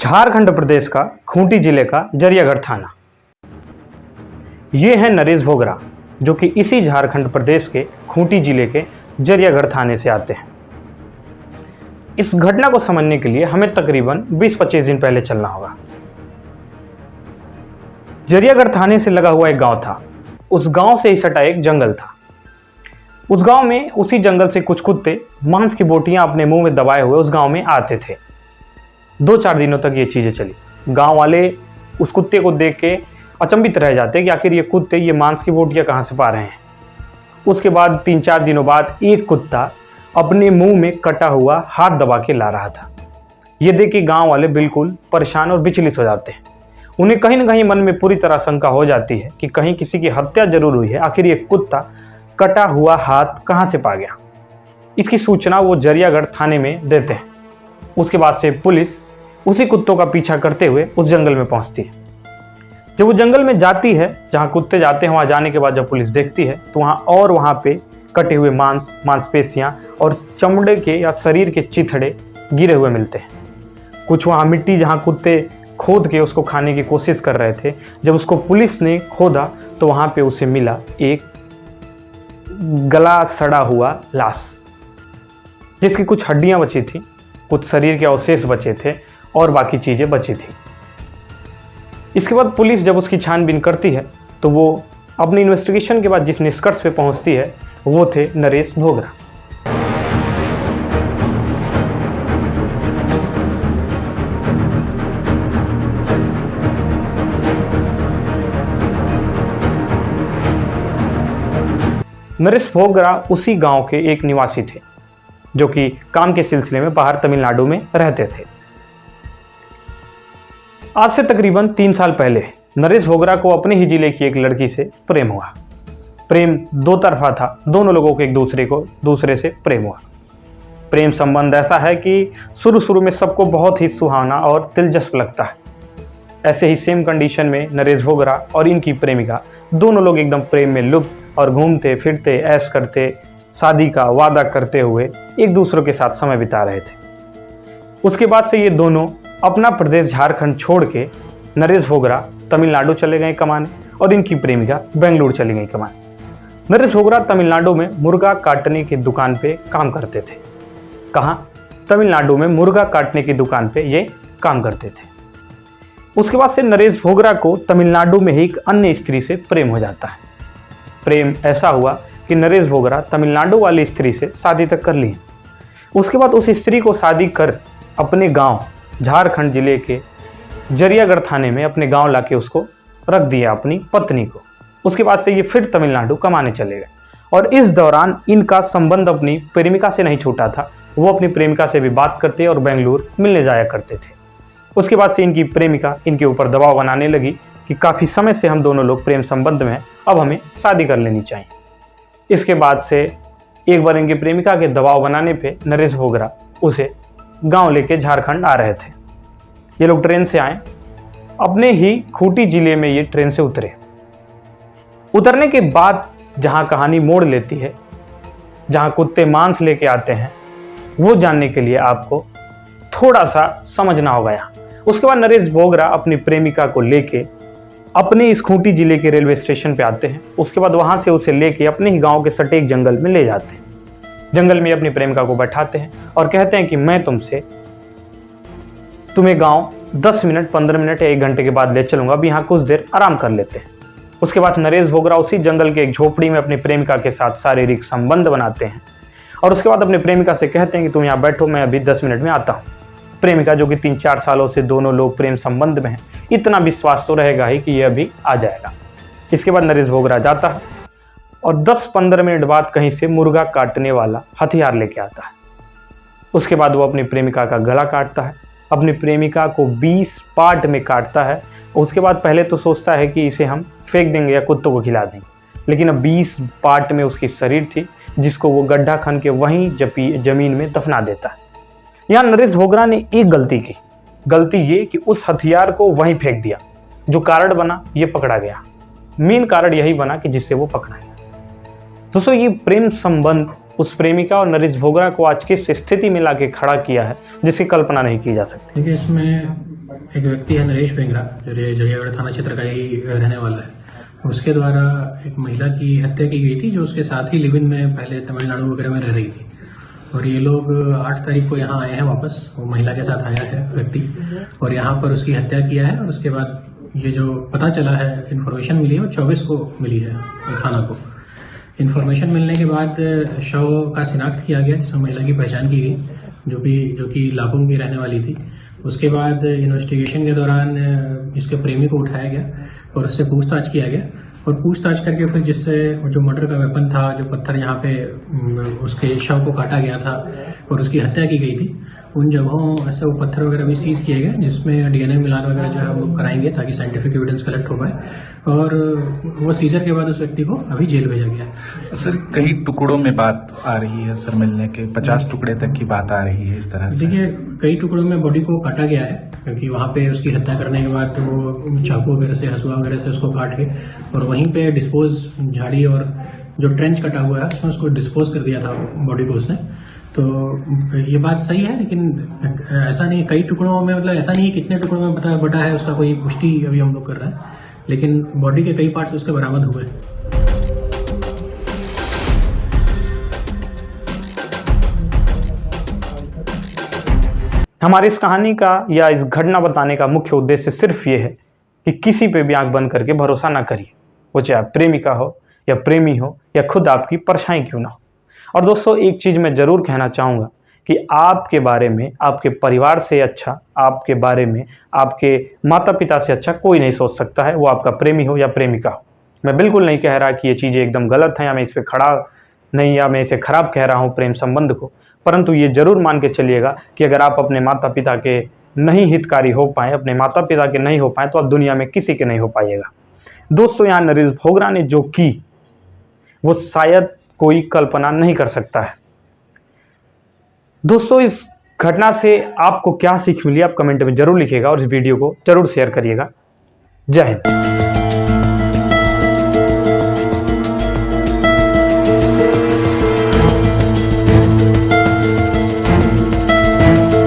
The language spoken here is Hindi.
झारखंड प्रदेश का खूंटी जिले का जरियागढ़ थाना। ये है नरेश भोगरा, जो कि इसी झारखंड प्रदेश के खूंटी जिले के जरियागढ़ थाने से आते हैं। इस घटना को समझने के लिए हमें तकरीबन 20-25 दिन पहले चलना होगा। जरियागढ़ थाने से लगा हुआ एक गांव था। उस गांव से ही सटा एक जंगल था। उस गांव में उसी जंगल से कुछ कुत्ते मांस की बोटियां अपने मुंह में दबाए हुए उस गांव में आते थे। 2-4 दिनों तक ये चीज़ें चली। गांव वाले उस कुत्ते को देख के अचंभित रह जाते कि आखिर ये कुत्ते ये मांस की बोटियां कहाँ से पा रहे हैं। उसके बाद 3-4 दिनों बाद एक कुत्ता अपने मुंह में कटा हुआ हाथ दबा के ला रहा था। ये देख के गाँव वाले बिल्कुल परेशान और विचलित हो जाते हैं। उन्हें कहीं ना कहीं मन में पूरी तरह शंका हो जाती है कि कहीं किसी की हत्या जरूर हुई है। आखिर ये कुत्ता कटा हुआ हाथ कहाँ से पा गया। इसकी सूचना वो जरियागढ़ थाने में देते हैं। उसके बाद से पुलिस उसी कुत्तों का पीछा करते हुए उस जंगल में पहुंचती है। जब वो जंगल में जाती है जहां कुत्ते जाते हैं, वहां जाने के बाद जब पुलिस देखती है तो वहां पे कटे हुए मांसपेशियां और चमड़े के या शरीर के चिथड़े गिरे हुए मिलते हैं। कुछ वहां मिट्टी जहां कुत्ते खोद के उसको खाने की कोशिश कर रहे थे, जब उसको पुलिस ने खोदा तो वहां पे उसे मिला एक गला सड़ा हुआ लाश, जिसकी कुछ हड्डियां बची थी, कुछ शरीर के अवशेष बचे थे और बाकी चीज़ें बची थी। इसके बाद पुलिस जब उसकी छानबीन करती है तो वो अपनी इन्वेस्टिगेशन के बाद जिस निष्कर्ष पे पहुंचती है वो थे नरेश भोगरा। नरेश भोगरा उसी गांव के एक निवासी थे जो कि काम के सिलसिले में बाहर तमिलनाडु में रहते थे। आज से तकरीबन 3 साल पहले नरेश भोगरा को अपने ही जिले की एक लड़की से प्रेम हुआ। प्रेम 2 तरफा था। दोनों लोगों को एक दूसरे से प्रेम हुआ। प्रेम संबंध ऐसा है कि शुरू में सबको बहुत ही सुहावना और दिलचस्प लगता है। ऐसे ही सेम कंडीशन में नरेश भोगरा और इनकी प्रेमिका दोनों लोग एकदम प्रेम में लुप्त और घूमते फिरते ऐश करते शादी का वादा करते हुए एक दूसरे के साथ समय बिता रहे थे। उसके बाद से ये दोनों अपना प्रदेश झारखंड छोड़ के नरेश भोगरा तमिलनाडु चले गए कमाने और इनकी प्रेमिका बेंगलुरु चली गई कमाने। नरेश भोगरा तमिलनाडु में मुर्गा काटने की दुकान पे काम करते थे। कहाँ? तमिलनाडु में मुर्गा काटने की दुकान पे ये काम करते थे। उसके बाद से नरेश भोगरा को तमिलनाडु में ही एक अन्य स्त्री से प्रेम हो जाता है। प्रेम ऐसा हुआ कि नरेश भोगरा तमिलनाडु वाली स्त्री से शादी तक कर ली। उसके बाद उस स्त्री को शादी कर अपने गांव झारखंड जिले के जरियागढ़ थाने में अपने गांव लाके उसको रख दिया, अपनी पत्नी को। उसके बाद से ये फिर तमिलनाडु कमाने चले गए और इस दौरान इनका संबंध अपनी प्रेमिका से नहीं छूटा था। वो अपनी प्रेमिका से भी बात करते और बेंगलुरु मिलने जाया करते थे। उसके बाद से इनकी प्रेमिका इनके ऊपर दबाव बनाने लगी कि काफ़ी समय से हम दोनों लोग प्रेम संबंध में हैं, अब हमें शादी कर लेनी चाहिए। इसके बाद से एक बार इनकी प्रेमिका के दबाव बनाने पे नरेश भोगरा उसे गांव लेके झारखंड आ रहे थे। ये लोग ट्रेन से आए, अपने ही खूंटी जिले में ये ट्रेन से उतरे। उतरने के बाद जहां कहानी मोड़ लेती है, जहां कुत्ते मांस लेके आते हैं, वो जानने के लिए आपको थोड़ा सा समझना होगा यहाँ। उसके बाद नरेश भोगरा अपनी प्रेमिका को लेके अपने इस खूंटी जिले के रेलवे स्टेशन पे आते हैं। उसके बाद वहां से उसे लेके अपने ही गांव के सटीक जंगल में ले जाते हैं। जंगल में अपनी प्रेमिका को बैठाते हैं और कहते हैं कि मैं तुम्हें गांव 10 मिनट 15 मिनट या 1 घंटे के बाद ले चलूंगा, अब यहाँ कुछ देर आराम कर लेते हैं। उसके बाद नरेश भोगरा उसी जंगल के एक झोपड़ी में अपनी प्रेमिका के साथ शारीरिक संबंध बनाते हैं और उसके बाद अपनी प्रेमिका से कहते हैं कि तुम यहाँ बैठो, मैं अभी 10 मिनट में आता हूँ। प्रेमिका जो कि 3-4 सालों से दोनों लोग प्रेम संबंध में हैं, इतना विश्वास तो रहेगा ही कि ये अभी आ जाएगा। इसके बाद नरेश भोगरा जाता है और 10-15 मिनट बाद कहीं से मुर्गा काटने वाला हथियार लेके आता है। उसके बाद वो अपनी प्रेमिका का गला काटता है, अपनी प्रेमिका को 20 पार्ट में काटता है। उसके बाद पहले तो सोचता है कि इसे हम फेंक देंगे या कुत्तों को खिला देंगे, लेकिन अब 20 पार्ट में उसकी शरीर थी जिसको वो गड्ढा खन के वहीं जमीन में दफना देता है। यहाँ नरेश भोगरा ने एक गलती की। गलती ये कि उस हथियार को वहीं फेंक दिया। जो कारण बना ये पकड़ा गया। मेन कारण यही बना कि जिससे वो पकड़ा गया। दोस्तों, ये प्रेम संबंध उस प्रेमिका और नरेश भोगरा को आज किस स्थिति में लाके खड़ा किया है जिसकी कल्पना नहीं की जा सकती। देखिए, इसमें एक व्यक्ति है नरेश बेंगरा, जो जड़ियागढ़ थाना क्षेत्र का ही रहने वाला है, उसके द्वारा एक महिला की हत्या की गई थी, जो उसके साथ ही लिव इन में पहले तमिलनाडु वगैरह में रह रही थी। और ये लोग 8 तारीख को यहाँ आए हैं वापस, वो महिला के साथ आया है व्यक्ति, और यहाँ पर उसकी हत्या किया है। और उसके बाद ये जो पता चला है, इन्फॉर्मेशन मिली है, वो 24 को मिली है थाना को। इन्फॉर्मेशन मिलने के बाद शव का शिनाख्त किया गया, जिसमें महिला की पहचान की गई, जो कि लापुंग की रहने वाली थी। उसके बाद इन्वेस्टिगेशन के दौरान इसके प्रेमी को उठाया गया और उससे पूछताछ किया गया, और पूछताछ करके फिर जिससे जो मर्डर का वेपन था, जो पत्थर यहाँ पे उसके शव को काटा गया था और उसकी हत्या की गई थी, उन जगहों से वो पत्थर वगैरह भी सीज किए गए, जिसमें डीएनए मिलान वगैरह जो है हम लोग कराएंगे ताकि साइंटिफिक एविडेंस कलेक्ट हो पाए। और वो सीजर के बाद उस व्यक्ति को अभी जेल भेजा गया। सर कई टुकड़ों में बात आ रही है, सर मिलने के 50 टुकड़े तक की बात आ रही है इस तरह से। देखिए, कई टुकड़ों में बॉडी को काटा गया है, क्योंकि वहाँ पे उसकी हत्या करने के बाद वो चाकू वगैरह से, हसुआ वगैरह से उसको काट के और वहीं पे डिस्पोज, झाड़ी और जो ट्रेंच कटा हुआ है उसमें उसको डिस्पोज कर दिया था बॉडी को उसने। तो ये बात सही है, लेकिन ऐसा नहीं कई टुकड़ों में, मतलब ऐसा नहीं है कितने टुकड़ों में बटा है, उसका कोई पुष्टि अभी हम लोग कर रहे हैं, लेकिन बॉडी के कई पार्ट्स उसके बरामद हुए। हमारी इस कहानी का या इस घटना बताने का मुख्य उद्देश्य सिर्फ ये है कि किसी पे भी आंख बंद करके भरोसा ना करिए, वो चाहे प्रेमिका हो या प्रेमी हो या खुद आपकी परछाई क्यों ना हो। और दोस्तों, एक चीज़ मैं ज़रूर कहना चाहूँगा कि आपके बारे में, आपके परिवार से अच्छा, आपके बारे में आपके माता पिता से अच्छा कोई नहीं सोच सकता है, वो आपका प्रेमी हो या प्रेमिका हो। मैं बिल्कुल नहीं कह रहा कि ये चीज़ें एकदम गलत हैं, या मैं इस पर खड़ा नहीं, या मैं इसे खराब कह रहा हूँ प्रेम संबंध को, परंतु ये जरूर मान के चलिएगा कि अगर आप अपने माता पिता के नहीं हितकारी हो पाए, अपने माता पिता के नहीं हो पाए, तो आप दुनिया में किसी के नहीं हो पाइएगा। दोस्तों, यहाँ नरेश भोगरा ने जो की वो शायद कोई कल्पना नहीं कर सकता है। दोस्तों, इस घटना से आपको क्या सीख मिली, आप कमेंट में जरूर लिखिएगा और इस वीडियो को जरूर शेयर करिएगा। जय हिंद।